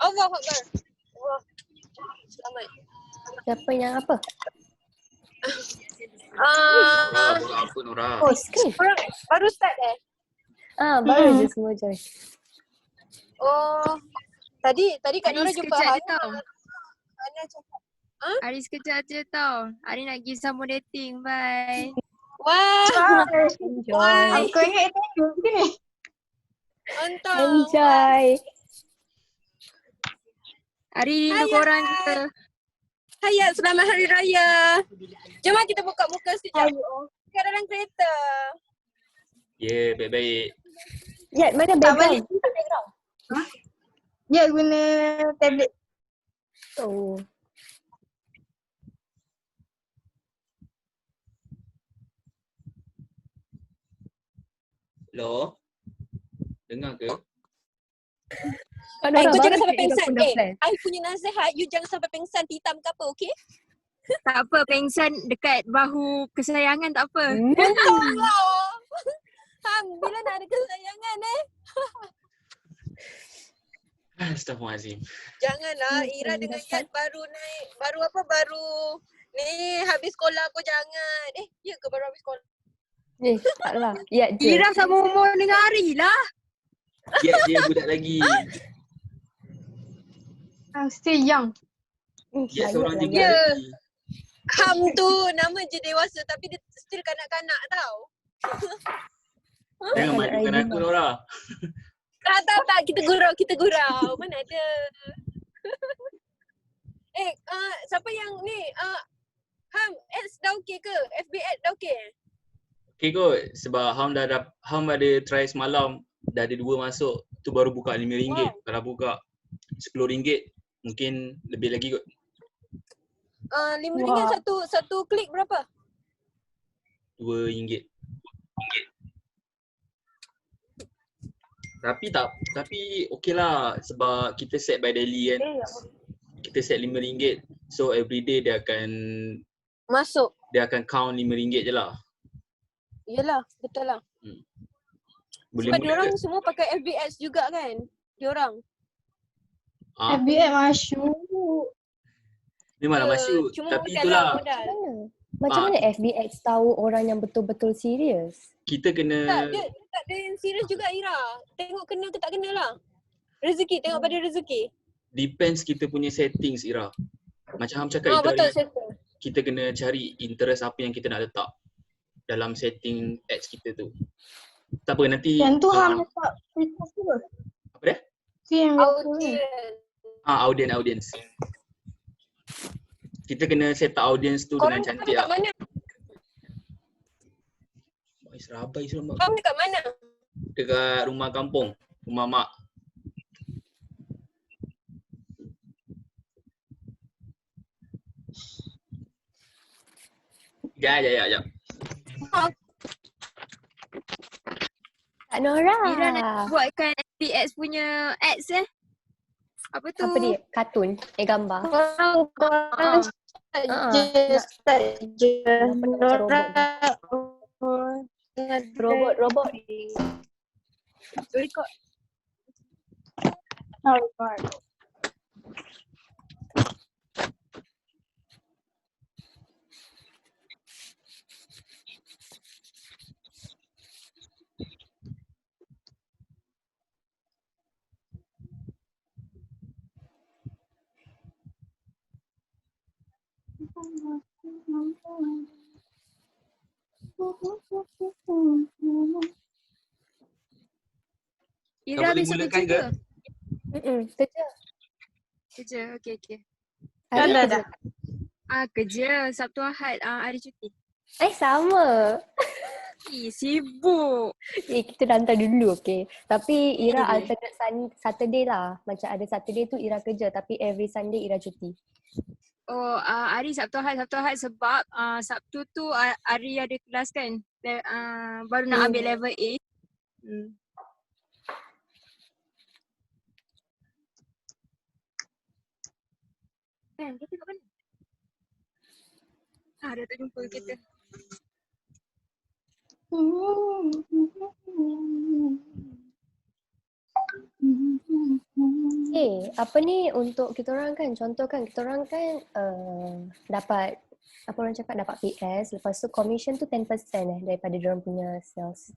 Allah Akbar. Wah. Selamat. Siapa yang apa? Nora, apa Nora? Oh, screen. Orang baru start Baru je semua join. Oh. Tadi Kak Nora Aris jumpa sekejap je Hana. tau. Hana cakap. Aris sekejap je tau. Aris nak pergi sambung dating. Bye. Wah. Enjoy. Aku ingat itu ni. Mantap. Enjoy. Aris rindu korang je. Hayat, selamat Hari Raya. Jom kita buka muka sekejap. Kat dalam kereta. Ya, baik-baik. Ya, mana background? Background. Dia guna tablet. Oh. Hello? Dengar ke? Kau jangan sampai pengsan. I punya nasihat, you jangan sampai pengsan hitam ke apa, okey? Tak apa, pengsan dekat bahu kesayangan tak apa. Untunglah. Bila nak ada kesayangan Astaghfirullahaladzim. Janganlah, Ira dengan Yat baru naik. Baru ni habis sekolah kau jangan. Ya ke baru habis sekolah? Taklah. Ya je. Ira sama umur dengan Ari lah. Ya, dia budak lagi. I'm still young. Ya, seorang je budak Ya. lagi. Ham tu nama je dewasa tapi dia still kanak-kanak tau. Jangan majukan aku Nora. Tak. Kita gurau. Mana ada. Siapa yang ni? Ham, ads dah okey ke? FB ad dah okey? Okay kot, sebab Ham ada try semalam, dah ada 2 masuk, tu baru buka RM5. Wow. Kalau buka RM10, mungkin lebih lagi kot. RM5 satu klik berapa? RM2. Tapi okey lah sebab kita set by daily kan. Kita set RM5. So everyday dia akan Masuk. count RM5 je lah. Yelah, betul lah. Boleh Sebab mula diorang ke? semua pakai FB ads juga kan? Diorang. FB masuk. Memanglah masuk. Cuma Tapi modal itulah modal. Macam mana FBX tahu orang yang betul-betul serius? kita Tak, kena dia tak ada yang serius juga Ira. Tengok kena ke tak kena lah. Rezeki, tengok pada rezeki. depends kita punya settings Ira. Macam Ham cakap itu Betul, hari, settle. kita kena cari interest apa yang kita nak letak dalam setting ads kita tu. Tak apa nanti Yang tu Ham letak status tu. apa dia? Tu yang betul ni. Audience. Kita kena set up audience tu Korang dengan cantik kat lah. mana? Serabai selamat. Korang dekat mana? Dekat rumah kampung, rumah mak. Ya. Kak Nora. Ira nak buatkan FBX punya ads Apa tu? Apa dia? Kartun? Gambar? Korang start je. Robot. Record. Ira boleh besok mulakan kerja ke? Kerja. Kerja, okey. Hari Dah, kerja. Kerja Sabtu Ahad hari cuti. Sama. Sibuk. Kita dah hantar dulu, okay. Tapi Ira alternate Saturday lah. Macam ada Saturday tu Ira kerja tapi every Sunday Ira cuti. Oh, hari Sabtu Ahad sebab Sabtu tu Ari ada kelas kan. Baru nak ambil level A. Kita kat mana? Dah tak jumpa kita. Apa ni untuk kita orang kan, contoh kan kita orang kan dapat apa orang cakap dapat PS, lepas tu commission tu 10% daripada diorang punya sales.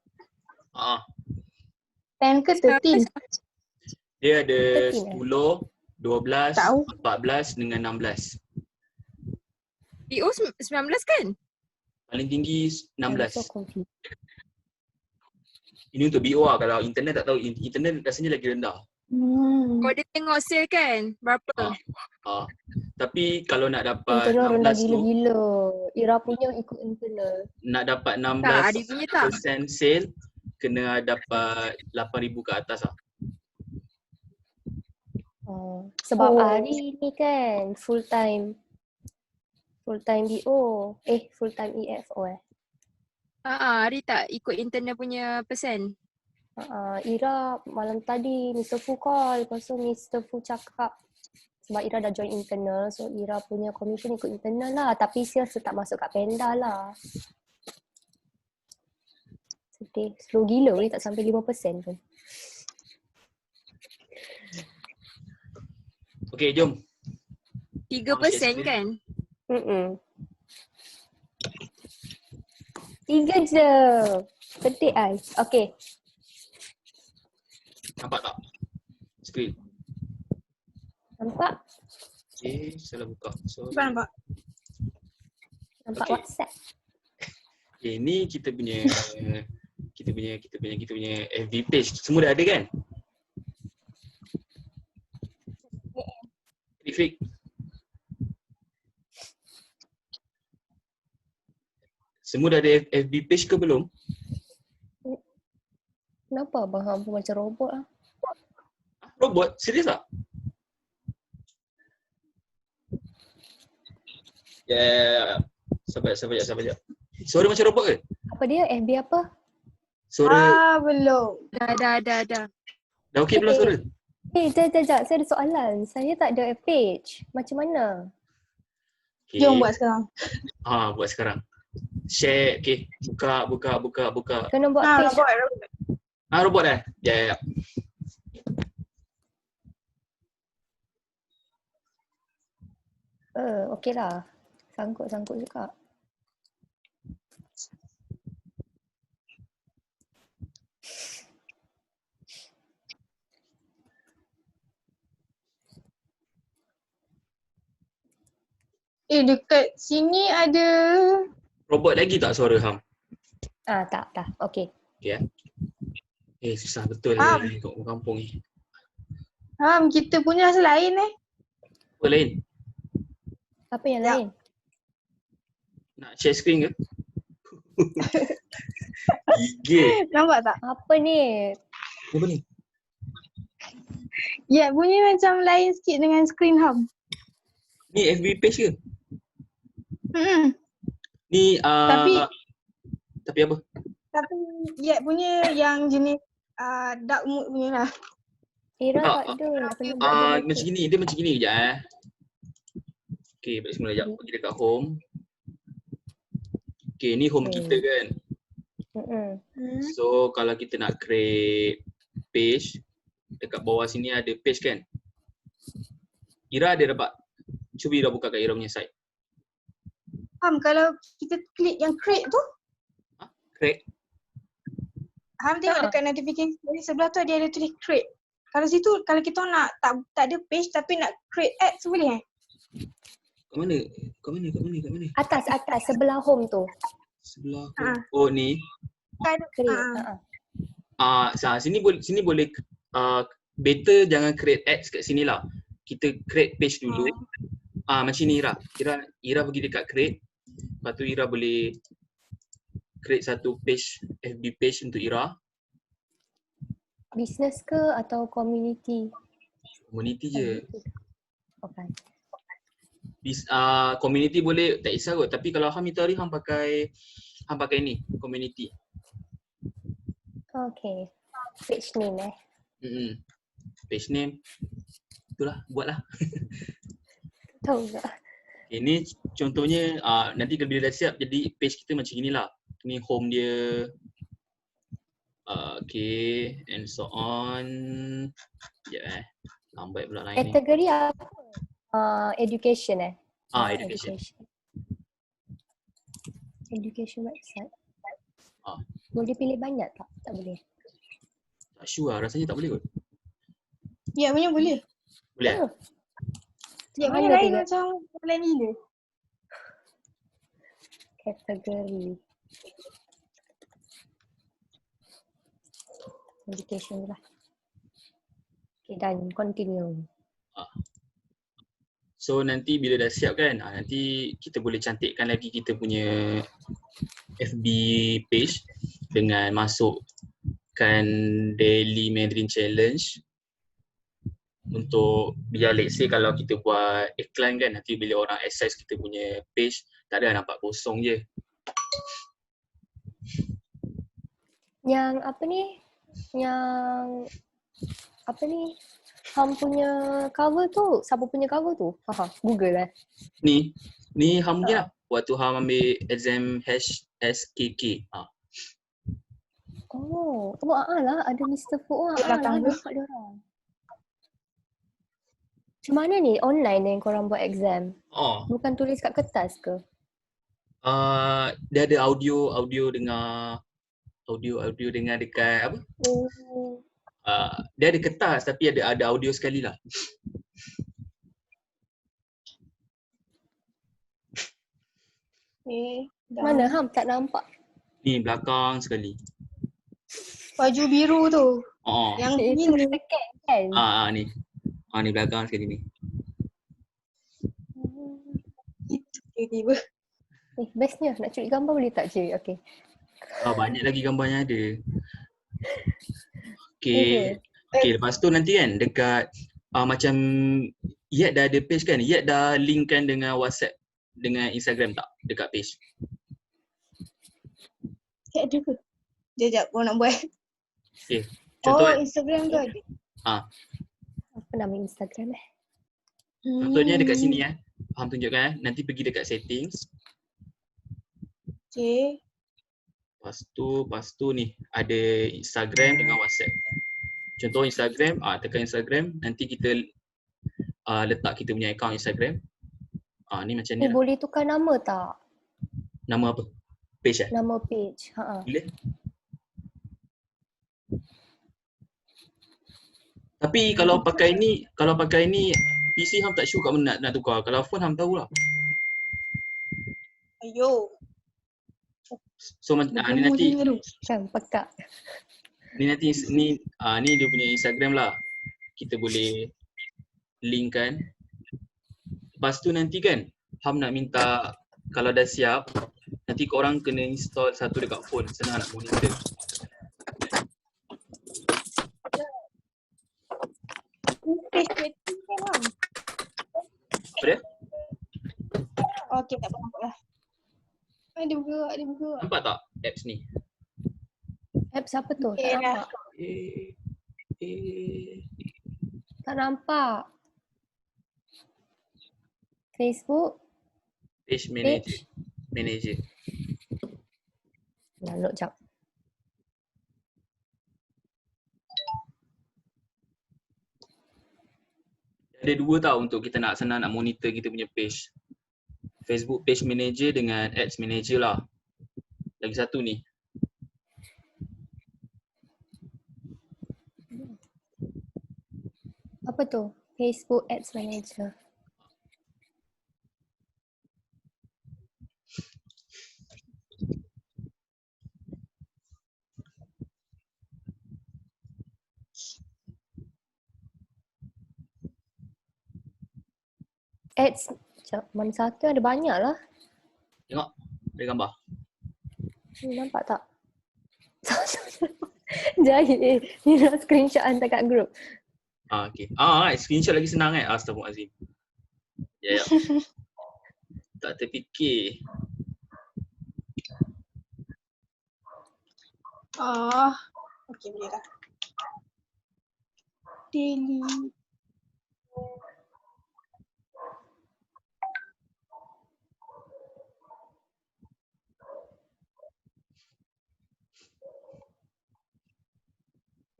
10 ke 13? Dia ada 13 10, 12, Tahu. 14 dengan 16. PO 19 kan? Paling tinggi I'm 16. so confused. Ini untuk BO lah. Kalau internet tak tahu, internet rasanya lagi rendah. Kalau dia tengok sale kan, berapa? Tapi kalau nak dapat Internal rendah 16 tu, gila-gila. Ira punya ikut internal. nak dapat Tak, Ari punya tak. 16% sale, kena dapat 8,000 ke atas lah. Sebab Ari ni kan full time BO. Full time EFO Ari tak ikut internal punya persen. Ira malam tadi Mr. Fu call, lepas tu Mr. Fu cakap sebab Ira dah join internal, so Ira punya commission ikut internal lah, tapi sales tetap masuk kat Panda lah. Sedih, slow gila weh, tak sampai 5% pun. Okay, jom. 3% kan? 3 je. Petik ais. Okay. Nampak tak? Screen. Nampak? Okay, salah buka. Sorry. Nampak. Nampak Okay. WhatsApp. Okay, ni kita punya FB page. Semua dah ada kan? Fik. Semua dah ada FB page ke belum? Kenapa Abang Ham pun macam robot lah? Robot? Serius tak? Ya. Sabar sekejap. Suara macam robot ke? Apa dia? FB apa? Suara Belum. Dah. dah okey belum suara? Sekejap. Saya ada soalan. Saya tak ada page. Macam mana? Okay. Jom buat sekarang. Buat sekarang. Share, okay. Buka. Kena buat page. Robot dah? Ya. Okey lah. Sangkut juga. Dekat sini ada. Robot lagi tak suara Ham? Tak. Okey. Okay. Susah betul Ham. ni kat kampung ni. Kita punya selain Apa lain? Apa yang Ya. lain? Nak share screen ke? Gigit. Nampak tak? Apa ni? Apa ni? Ya, bunyi macam lain sikit dengan screen Ham. Ni FB page ke? Ni Tapi apa? Tapi ya punya yang jenis dark mood punya lah. Ira Tak, tak ada. Nak kena buat macam gini, dia macam gini kejap Okay, balik semula sekejap. Pergi dekat home. Okay, ni home kita kan. So kalau kita nak create page, dekat bawah sini ada page kan. Ira ada dapat. Cuba Ira buka kat Ira punya site. Kalau kita klik yang create tu, Create. tengok dekat notification sebelah tu dia ada tulis create. Kalau situ, kalau kita nak tak ada page tapi nak create ads boleh Kat mana? Atas sebelah home tu. Sebelah home. Oh ni. Create. Sini boleh better jangan create ads kat sini lah. Kita create page dulu. Macam ni Ira. Ira pergi dekat create. Lepas tu Ira boleh create satu page, FB page untuk Ira. Business ke atau community? Community je. Okay. Community boleh, tak kisah kot. Tapi kalau Ham itu hari Ham pakai ni, community. Okay. Page name Page name. Itulah, buatlah. Tahu tak? Ini contohnya nanti kalau dia dah siap jadi page kita macam inilah. Ni home dia. Okay, and so on. Lambat pula lain ni. Kategori apa? Education Education. Education website. Ah. Boleh pilih banyak tak? Tak boleh. Tak sure lah, rasanya tak boleh kot. Ya, punya boleh. Boleh? Oh. Ya, punya Mana lain tu, macam lain gila. kategori education lah. Okay, dan continue. So nanti bila dah siap kan, nanti kita boleh cantikkan lagi kita punya FB page dengan masukkan daily Mandarin challenge untuk biar let's say kalau kita buat iklan kan, nanti bila orang access kita punya page tak ada nampak kosong je. Yang apa ni? Yang apa ni? Ham punya cover tu, siapa punya cover tu? Google lah. Ni Ham punya lah. Waktu Ham ambil exam HSKK. Lah ada Mr. Fu. Dia Lah belakang tu. nampak dia orang. Macam mana ni? Online yang korang buat exam? Bukan tulis kat kertas ke? Dia ada audio dengar dekat apa? Oh. Dia ada kertas tapi ada audio sekali lah. Mana Ham? Tak nampak. Ni belakang sekali. Baju biru tu. Yang Itu ni. second kan? Ni. Ni belakang sekali ni. Itu tiba-tiba. Bestnya nak curi gambar boleh tak curi? Okay. Banyak lagi gambarnya ada. Okay, lepas tu nanti kan dekat macam Yat dah ada page kan? Yat dah linkkan dengan WhatsApp dengan Instagram tak dekat page? Tak ada ke? Sekejap, kau nak buat. Okay, contoh Instagram tu ada. Apa nama Instagram Contohnya dekat sini Faham tunjukkan nanti pergi dekat settings. Okay. Lepas tu ni ada Instagram dengan WhatsApp. Contoh Instagram, tekan Instagram, nanti kita letak kita punya account Instagram. Ni macam ni lah. Boleh tukar nama tak? Nama apa? Page Nama page. Boleh. Tapi kalau pakai ni PC Ham tak sure kat mana nak tukar. Kalau phone Ham tahulah. Ayo. So ni nanti Kan pekak. ni dia punya Instagram lah. Kita boleh link kan. Lepas tu nanti kan Ham nak minta kalau dah siap nanti korang kena install satu dekat phone. Senang nak monitor. Apa dia? Okay, tak apa-apa lah. Ada buka. Nampak tak apps ni? Apps apa tu? Okay, Tak nampak. Tak nampak. Facebook. Page manager. Download jap. Ada dua tau untuk kita nak senang nak monitor kita punya page. Facebook page manager dengan ads manager lah. Lagi satu ni. Apa tu? Facebook Ads Manager. Ads, mana satu ada banyak lah. Tengok, ada gambar. Nampak tak? Jahil. Ni nak screenshot hantar kat group. Okay. Screenshot lagi senang kan? Astaghfirullahaladzim. Ya. Tak terfikir. Okay, boleh lah. Daily.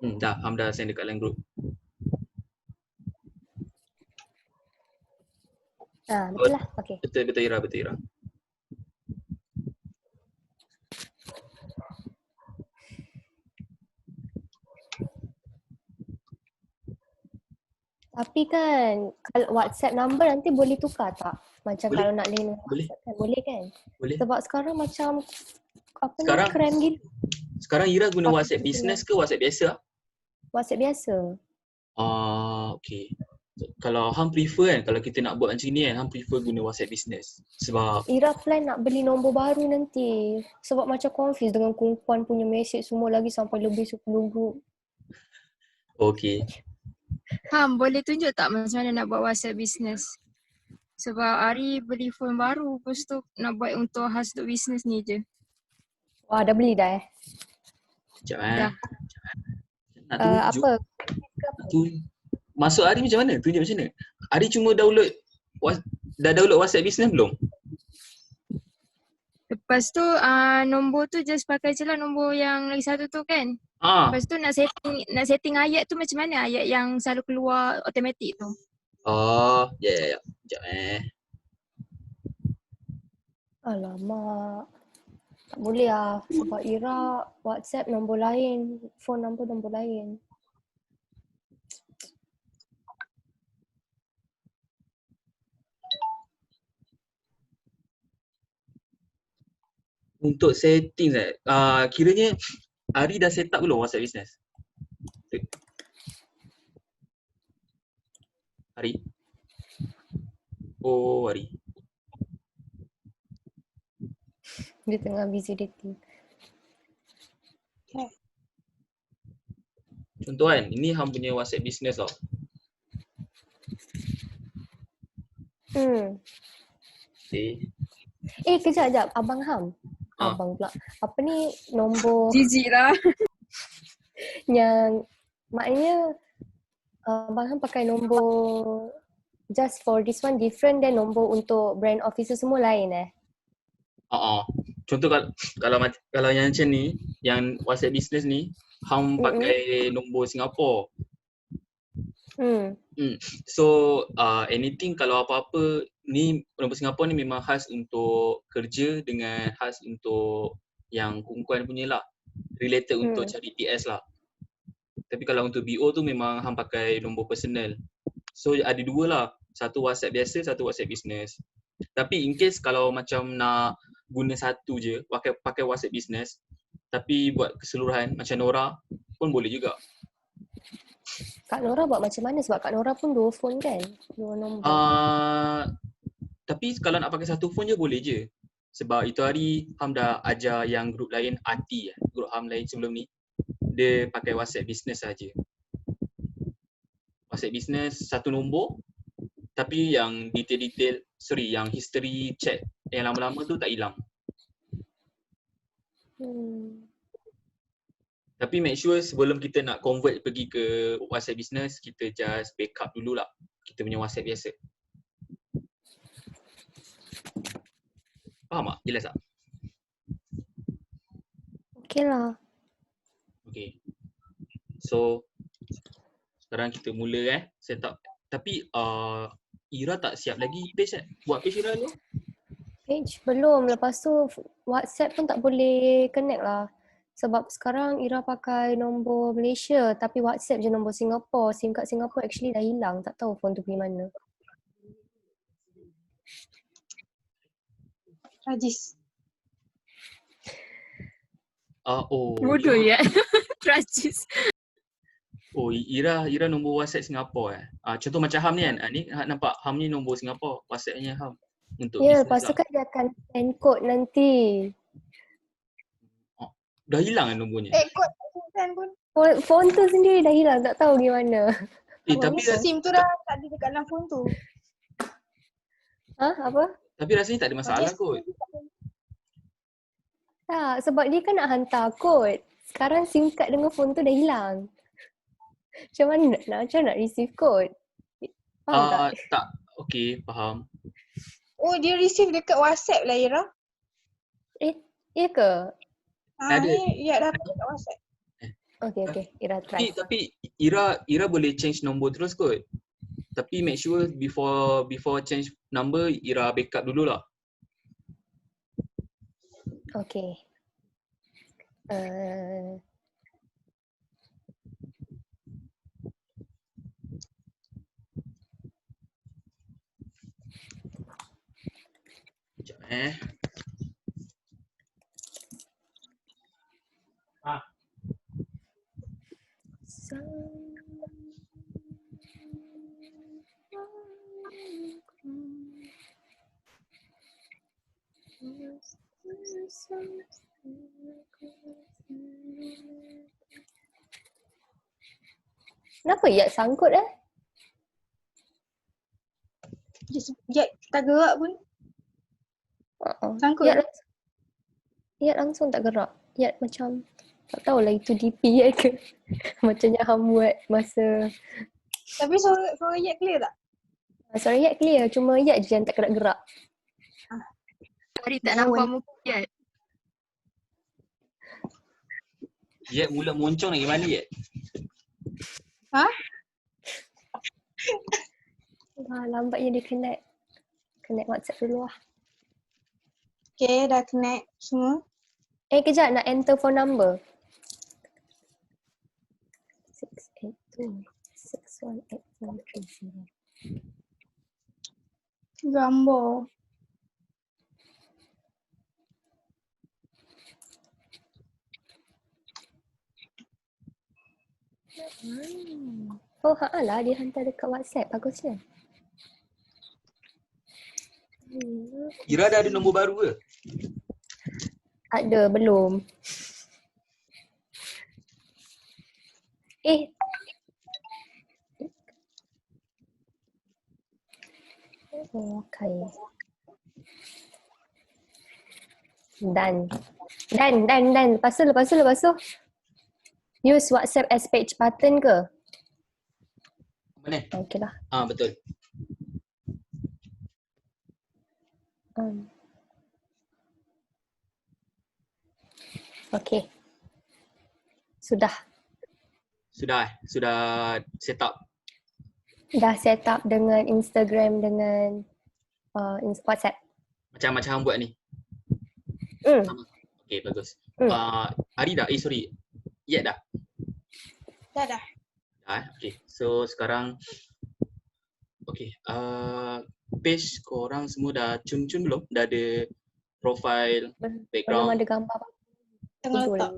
Dah, Ham dah send dekat line group. Betul lah. Okay. Betul Ira, betul Ira. Tapi kan kalau WhatsApp number nanti boleh tukar tak? Macam Boleh. kalau nak link dengan Boleh. WhatsApp kan? Boleh kan? Boleh. Sebab sekarang macam Sekarang- cram gitu. Sekarang Ira guna Apa WhatsApp tu business ke WhatsApp biasa? WhatsApp biasa. Okay. Kalau hang prefer kan, kalau kita nak buat macam ni kan, hang prefer guna WhatsApp business. Sebab Ira plan nak beli nombor baru nanti. Sebab macam confused dengan kumpulan punya message semua lagi sampai lebih 10 group. okay. Boleh tunjuk tak macam mana nak buat WhatsApp business? Sebab Ari beli phone baru, lepas tu nak buat untuk khas untuk business ni je. Wah, dah beli dah Sekejap Dah. Nak tunjuk. Apa? Masuk Ari macam mana? Tunjuk macam mana? Ari cuma dah download WhatsApp business belum? Lepas tu nombor tu just pakai je lah nombor yang lagi satu tu kan. Lepas tu nak setting ayat tu macam mana? Ayat yang selalu keluar automatik tu. Ya. Sekejap Alamak. Tak boleh lah. Sebab Ira WhatsApp nombor lain. Phone number nombor lain. Untuk setting kiranya Ari dah set up belum WhatsApp business? Ari? Ari. Dia tengah busy dating. Contoh kan, ini hang punya WhatsApp business tau. Okay. Kejap. Abang Ham. Abang pula. Apa ni nombor Jijik lah. yang maknanya Abang Ham pakai nombor just for this one different then nombor untuk brand officer semua lain Contoh kalau yang macam ni, yang WhatsApp business ni, hang pakai nombor Singapore. So anything kalau apa-apa ni, nombor Singapore ni memang khas untuk kerja dengan khas untuk yang kumpulan punya lah. Related untuk cari TS lah. Tapi kalau untuk BO tu memang hang pakai nombor personal. So ada dua lah. Satu WhatsApp biasa, satu WhatsApp business. Tapi in case kalau macam nak guna satu je, pakai WhatsApp business, tapi buat keseluruhan macam Nora pun boleh juga. Kak Nora buat macam mana? Sebab Kak Nora pun 2 phone kan? 2 nombor. Tapi kalau nak pakai satu phone je boleh je. Sebab itu hari Ham dah ajar yang grup lain, Ati grup Ham lain sebelum ni, dia pakai WhatsApp business saja. WhatsApp business satu nombor, tapi yang yang history chat yang lama-lama tu tak hilang. Tapi make sure sebelum kita nak convert pergi ke WhatsApp business, kita just backup dululah kita punya WhatsApp biasa. Faham tak? Jelas tak? Okay lah. Okay. So, sekarang kita mula set up. Tapi Ira tak siap lagi page Buat page Ira dulu? Page? Belum. Lepas tu WhatsApp pun tak boleh connect lah. Sebab sekarang Ira pakai nombor Malaysia tapi WhatsApp je nombor Singapore. SIM card Singapore actually dah hilang. Tak tahu phone tu pergi mana. Rajis. Bodoh ya. Tragis. Ira nombor WhatsApp Singapore contoh macam Ham ni kan. Ni nampak Ham ni nombor Singapore. WhatsAppnya Ham untuk ya, business lepas tu lah. kan dia akan send code nanti. Dah hilang kan nombornya? Kod send pun. Phone tu sendiri dah hilang. Tak tahu gimana. Tapi SIM tu dah tak ada dekat dalam phone tu. Apa? Tapi rasanya tak ada masalah kot. Tak, sebab dia kan nak hantar kod. Sekarang SIM card dengan phone tu dah hilang. Macam mana nak receive kod? Faham tak? Tak. Okay, faham. Oh, dia receive dekat WhatsApp lah Ira. Ya ke? Ada. Ya dapat dekat WhatsApp. Okay. Ira try. Tapi Ira boleh change nombor terus kot. Tapi make sure before change number, Ira backup dululah. Okay. Sekejap Kenapa Yat sangkut Ya, tak gerak pun. Sangkut. Yat langsung tak gerak. Yat macam tak tahulah itu DP Yat ke. Macam yang Ham buat masa. Tapi suara Yat clear tak? Suara Yat clear, cuma Yat je yang tak gerak-gerak. Hari tak nampak muka Yat. Yat mula moncong lagi mana Yat? Lambatnya dia connect WhatsApp dulu lah. Okay, dah connect semua. Kejap nak enter phone number. 682-618-130. Gambar. Oh lah, dia hantar dekat WhatsApp. Bagusnya. Ira dah ada nombor baru ke? Ada, belum. Okay. Dan. Lepas tu. Use WhatsApp as page button ke? Mana? Okay lah. Betul. Okay. Sudah set up. Dah set up dengan Instagram dengan WhatsApp. Macam buat ni. Sama. Okay, bagus. Ari dah? Yat dah? Dah. Okay. So sekarang okay. Page korang semua dah cun-cun belum? Dah ada profile, background? Belum ada gambar apa. Tengah letak.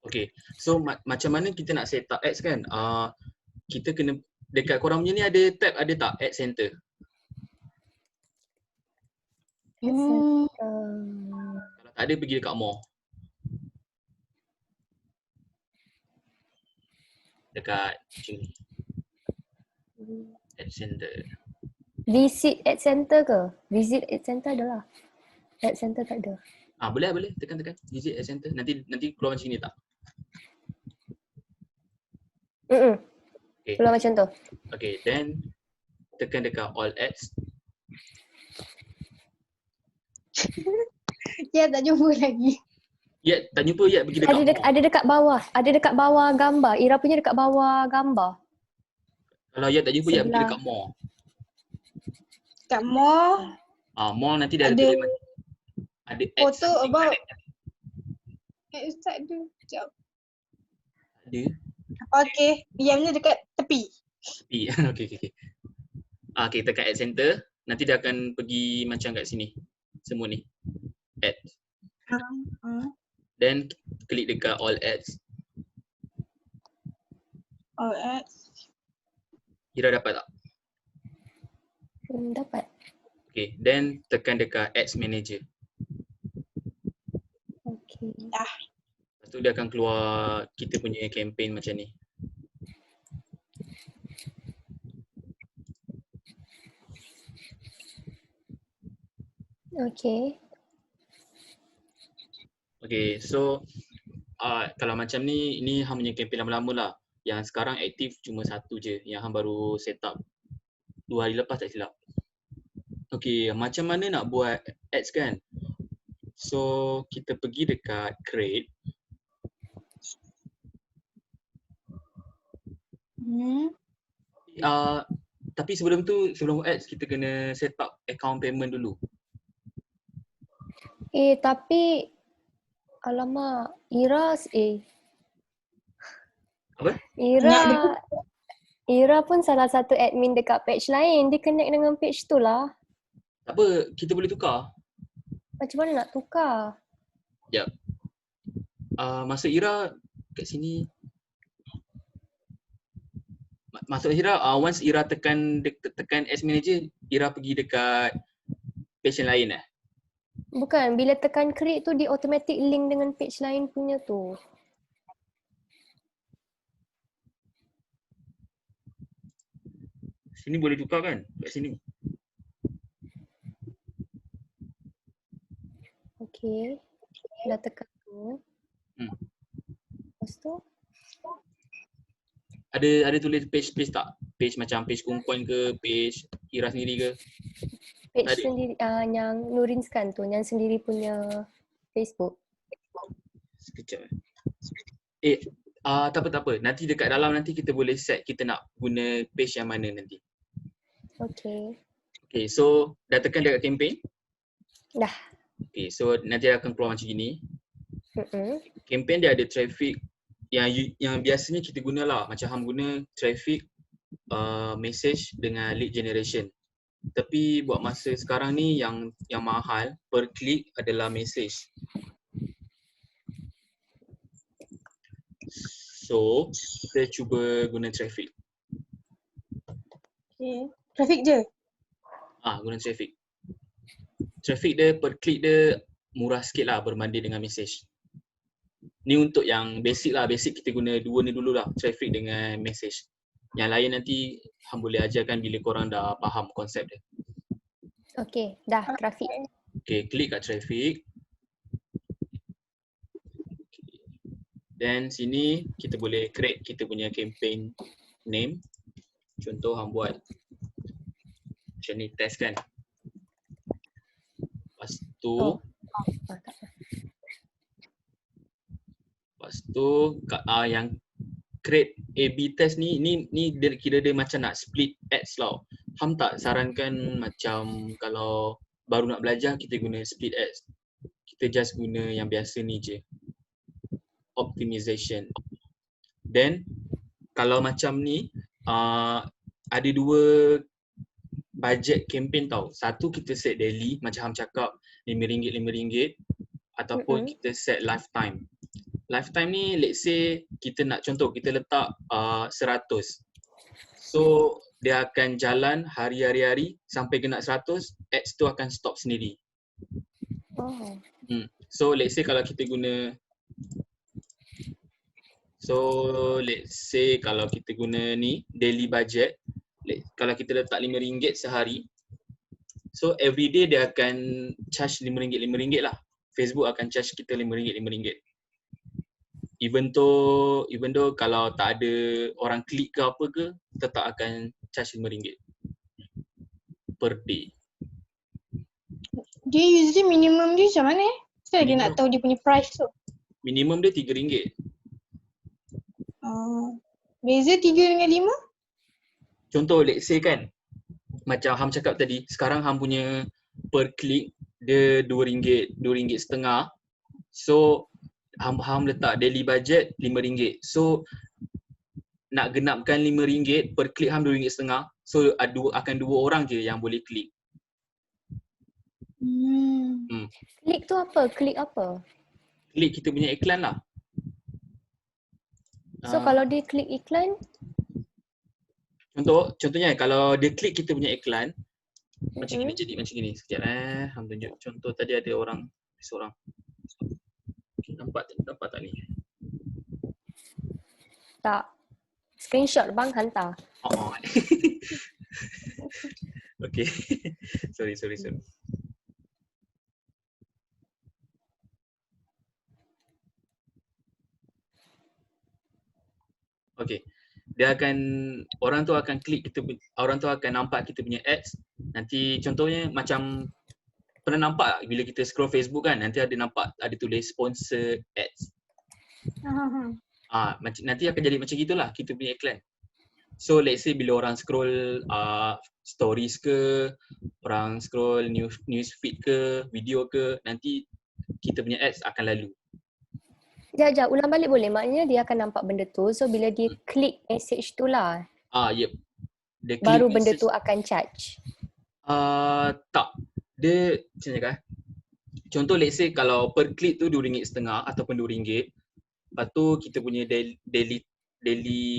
Okay. So macam mana kita nak set up ads kan? Kita kena dekat korang punya ni ada tab ada tak? Ad center. Kalau tak ada pergi dekat more. Dekat sini. Ad center. Visit ad center ke? Visit ad center adalah. Ad center tak ada. Boleh. Tekan. Visit ad center. Nanti keluar macam ni tak? Okay. Keluar macam tu. Okay, then tekan dekat all ads. Ya, tak jumpa lagi. Ya, tak jumpa ya pergi dekat ada dekat bawah. Ada dekat bawah gambar. Ira punya dekat bawah gambar. Kalau ya tak jumpa ya pergi dekat more. Kat more. More nanti dah ada foto about. Ustaz ada. Sekejap. Ada. Okay. Yang ni dekat tepi. Okay. Okay, tekan ad center. Nanti dia akan pergi macam kat sini. Semua ni. Add. Then klik dekat all ads. All ads. Ira dapat tak? Dapat. Okay, then tekan dekat ads manager. Okay. Dah. Lepas tu dia akan keluar kita punya campaign macam ni. Okay. Okay, so kalau macam ni, ini Ham punya campaign lama-lama lah. Yang sekarang aktif cuma satu je, yang Ham baru set up 2 hari lepas tak silap. Okay, macam mana nak buat ads kan? So, kita pergi dekat create. Tapi sebelum ads kita kena set up account payment dulu. Tapi alamak, Apa? Ira pun salah satu admin dekat page lain. Dia connect dengan page tu lah. Tak apa, kita boleh tukar. Macam mana nak tukar? Sekejap. Masa Ira kat sini. Maksud Ira, once Ira tekan Ads Manager, Ira pergi dekat page yang lain Bukan, bila tekan create tu dia automatic link dengan page lain punya tu. Sini boleh tukar kan? Kat sini. Okay. Dah tekan tu. Lepas tu? Ada tulis page tak? Page macam page Kumpuan ke, page Ira sendiri ke? Page Tadi. sendiri, yang Nurin scan tu, yang sendiri punya Facebook. Sekejap. Tak apa. Nanti dekat dalam nanti kita boleh set kita nak guna page yang mana nanti. Okay. Okay, so dah tekan dekat campaign? Dah. Okay, so nanti akan keluar macam gini. Campaign dia ada traffic yang biasanya kita guna lah. Macam hang guna traffic, message dengan lead generation. Tapi buat masa sekarang ni yang mahal per click adalah message. So, kita cuba guna traffic. Okay. Traffic je? Guna traffic. Traffic dia per click dia murah sikit lah berbanding dengan message. Ni untuk yang basic lah. Basic kita guna dua ni dulu lah. Traffic dengan message. Yang lain nanti hang boleh ajarkan bila korang dah faham konsep dia. Okay, dah traffic. Okay, klik kat traffic. Then sini kita boleh create kita punya campaign name. Contoh hang buat macam ni, test kan. Lepas tu yang create A/B test ni dia kira dia macam nak split ads lah. Ham tak sarankan macam kalau baru nak belajar kita guna split ads. Kita just guna yang biasa ni je. Optimization. Then kalau macam ni ada dua budget campaign tau. Satu kita set daily macam Ham cakap RM5 ataupun kita set lifetime. Lifetime ni let's say kita nak contoh kita letak 100. So dia akan jalan hari-hari sampai kena 100, ads tu akan stop sendiri. So let's say kalau kita guna ni daily budget, kalau kita letak RM5 sehari, so every day dia akan charge RM5 lah. Facebook akan charge kita RM5. Even though kalau tak ada orang klik ke apa ke, tetap akan charge RM5 per day. Dia usually minimum dia macam mana So dia nak tahu dia punya price tu. Minimum dia RM3. Beza 3 dengan 5? Contoh let's say kan, macam Ham cakap tadi, sekarang Ham punya per click dia RM2, RM2.50. So Ham letak daily budget RM5. So nak genapkan RM5 per click Ham RM2.50. So akan 2 orang je yang boleh klik. Klik tu apa? Klik apa? Klik kita punya iklan lah. So kalau dia klik iklan? Contohnya kalau dia klik kita punya iklan, macam gini jadi macam gini. Sekejap Ham tunjuk. Contoh tadi ada seorang. Okay, nampak tak ni? Tak. Screenshot bang hantar. Okay. sorry. Okay. Orang tu akan klik orang tu akan nampak kita punya ads. Nanti contohnya macam pernah nampak bila kita scroll Facebook kan, nanti ada tulis sponsor ads. Nanti akan jadi macam gitulah kita punya iklan. So let's say bila orang scroll stories ke, orang scroll news feed ke, video ke, nanti kita punya ads akan lalu. Sekejap, ulang balik boleh? Maknanya dia akan nampak benda tu. So bila dia klik message tu lah, Yep. Dia baru klik benda message, tu akan charge. tak. Dia macam mana kan? Contoh let's say kalau per klik tu RM2.50 ataupun RM2. Lepas tu kita punya daily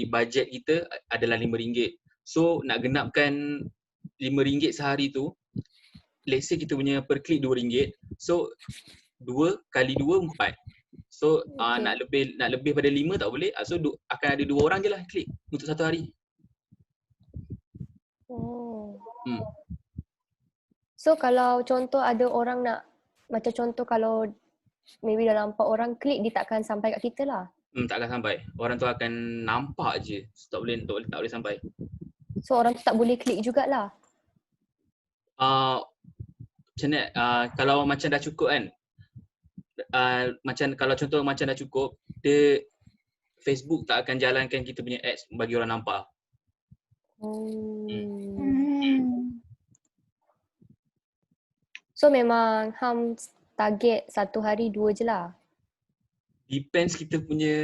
budget kita adalah RM5. So nak genapkan RM5 sehari tu, let's say kita punya per klik RM2. So 2 kali 2 4. So Okay. nak lebih pada 5 tak boleh. So akan ada 2 orang je lah klik untuk satu hari. Oh. Hmm. So kalau contoh ada orang nak, macam contoh kalau maybe dalam 4 orang klik, dia takkan sampai kat kita lah. Tak akan sampai. Orang tu akan nampak je. So, tak boleh sampai. So orang tu tak boleh klik jugalah. Macam mana? Kalau macam dah cukup kan. Macam kalau contoh macam dah cukup, dia Facebook tak akan jalankan kita punya ads bagi orang nampak. So memang Ham target satu hari 2 je lah. Depends kita punya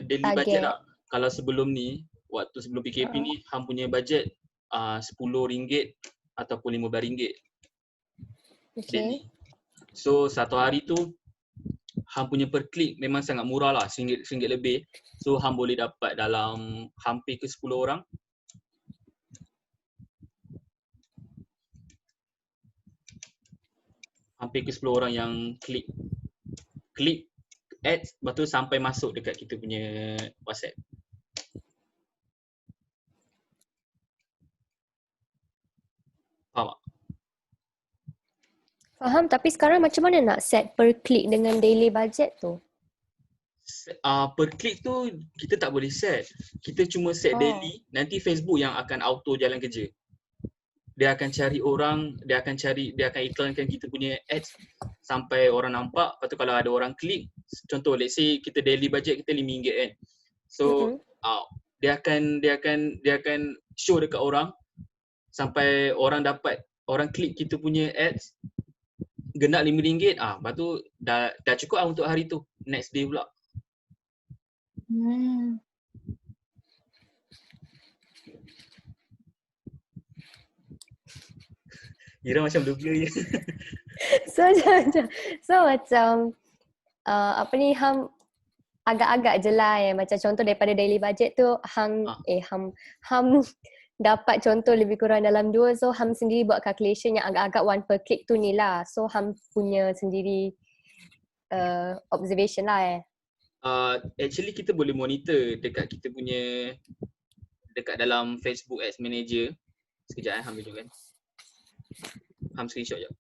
daily Target. budget lah. Kalau sebelum ni, waktu sebelum PKP ni, Ham punya budget RM10 ataupun RM15 Okay. daily. So satu hari tu Ham punya per klik memang sangat murah lah, RM1 lebih. So Ham boleh dapat dalam hampir ke 10 orang. Hampir ke 10 orang yang klik ads, lepas tu sampai masuk dekat kita punya WhatsApp. Faham tak? Faham, tapi sekarang macam mana nak set per klik dengan daily budget tu? Per klik tu kita tak boleh set. Kita cuma set daily, nanti Facebook yang akan auto jalan kerja. Dia akan cari orang, dia akan iklankan kita punya ads sampai orang nampak. Lepas tu kalau ada orang klik, contoh let's say kita daily budget kita RM5 kan. So dia akan show dekat orang sampai orang klik kita punya ads, genap RM5. Lepas tu dah cukup lah untuk hari tu. Next day pula. Ira macam blur-blur je. So macam Ham agak-agak je lah macam contoh daripada daily budget tu Ham dapat contoh lebih kurang dalam 2, so Ham sendiri buat calculation yang agak-agak 1 per click tu ni lah. So Ham punya sendiri observation lah Actually kita boleh monitor dekat kita punya dekat dalam Facebook Ads Manager. Sekejap Ham tunjukkan. Ham screenshot je.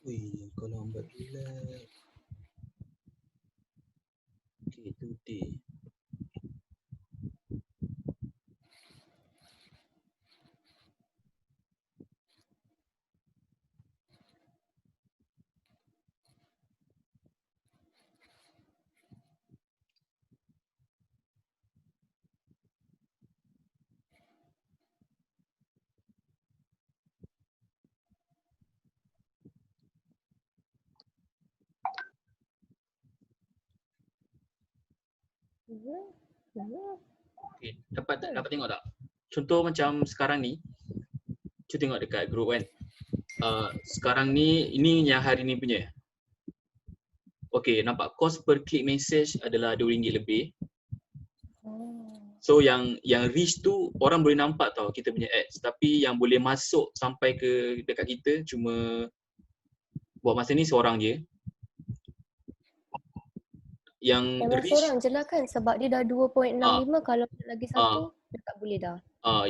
Wih, kau lambat gila. Okay, today. Okay, dapat tengok tak? Contoh macam sekarang ni, cuba tengok dekat group kan. Sekarang ni, ini yang hari ni punya. Okay, nampak cost per click message adalah RM2 lebih. So yang reach tu orang boleh nampak tau kita punya ads, tapi yang boleh masuk sampai ke dekat kita cuma buat masa ni seorang je. Yang memang reach seorang je lah kan sebab dia dah 2.65 kalau lagi satu dia tak boleh dah.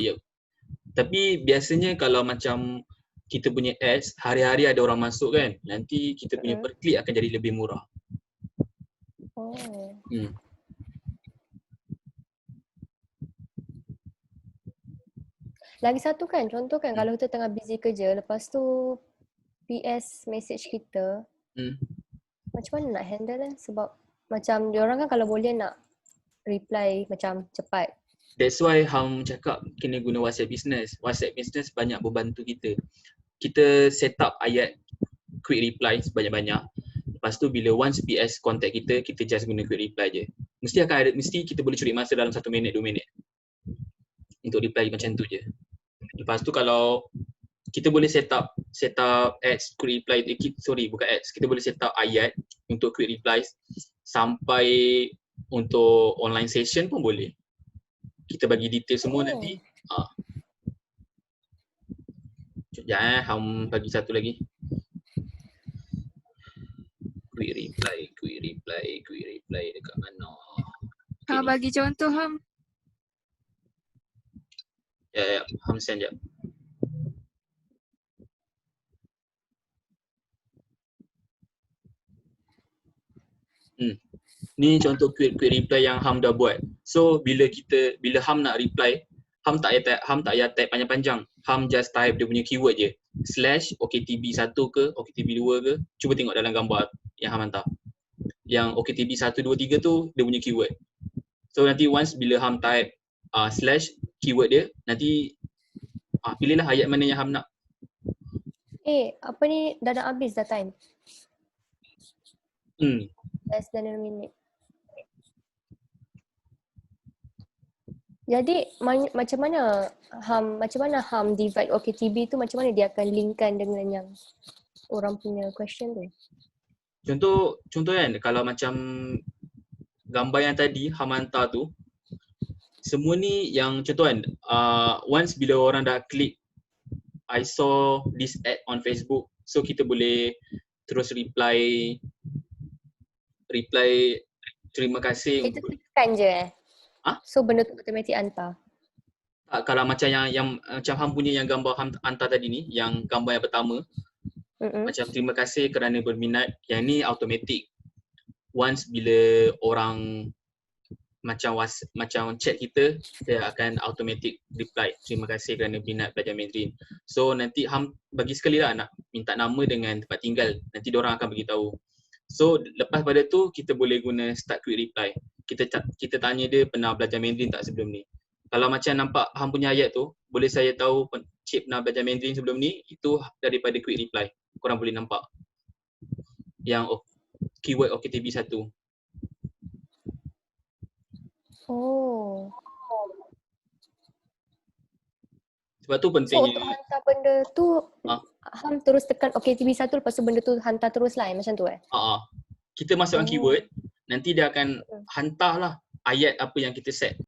Yep. Tapi biasanya kalau macam kita punya ads, hari-hari ada orang masuk kan, nanti kita punya per klik akan jadi lebih murah. Oh. Lagi satu kan, contoh kan kalau kita tengah busy kerja, lepas tu PS message kita, macam mana nak handle kan? Sebab macam diorang kan kalau boleh nak reply macam cepat. That's why Ham cakap kena guna WhatsApp Business. WhatsApp Business banyak membantu kita. Kita set up ayat quick reply sebanyak-banyak. Lepas tu bila once PS contact kita, kita just guna quick reply je. Mesti kita boleh curi masa dalam 1 minit, 2 minit. Untuk reply macam tu je. Lepas tu kalau kita boleh set up ads quick reply, bukan ads. Kita boleh set up ayat untuk quick replies sampai untuk online session pun boleh. Kita bagi detail semua nanti. Sekejap Ham bagi satu lagi. Quick reply dekat mana? Okay, bagi contoh Ham. Ya, Ham send jap. Ni contoh quick reply yang Ham dah buat. So bila Ham nak reply, Ham tak payah type panjang-panjang. Ham just type dia punya keyword je. /OKTB1 ke, OKTB2 ke. Cuba tengok dalam gambar yang Ham hantar. Yang OKTB1, 2, 3 tu dia punya keyword. So nanti once bila Ham type /keyword dia, nanti pilihlah ayat mana yang Ham nak. Apa ni dah nak habis dah time? Less than a minute. Jadi macam mana Ham divide OKTB tu, macam mana dia akan linkkan dengan yang orang punya question tu? Contoh kan, kalau macam gambar yang tadi Ham hantar tu, semua ni yang contoh kan, once bila orang dah klik I saw this ad on Facebook, so kita boleh terus reply terima kasih. Kita tekan je So benda tu automatic hantar? Kalau macam yang macam Ham punya yang gambar Ham hantar tadi ni, yang gambar yang pertama, macam terima kasih kerana berminat, yang ni automatic. Once bila orang macam chat kita, dia akan automatic reply terima kasih kerana berminat belajar Mandarin. So nanti Ham bagi sekali lah nak minta nama dengan tempat tinggal, nanti diorang akan beritahu. So lepas pada tu kita boleh guna start quick reply. Kita tanya dia pernah belajar Mandarin tak sebelum ni. Kalau macam nampak Ham punya ayat tu, boleh saya tahu Cik pernah belajar Mandarin sebelum ni, itu daripada quick reply. Korang boleh nampak. Yang keyword OKTB1. Oh. Sebab tu pentingnya. So untuk hantar benda tu, Ham terus tekan OKTB1, lepas tu benda tu hantar terus lah macam tu Kita masukkan keyword, nanti dia akan hantarlah ayat apa yang kita set.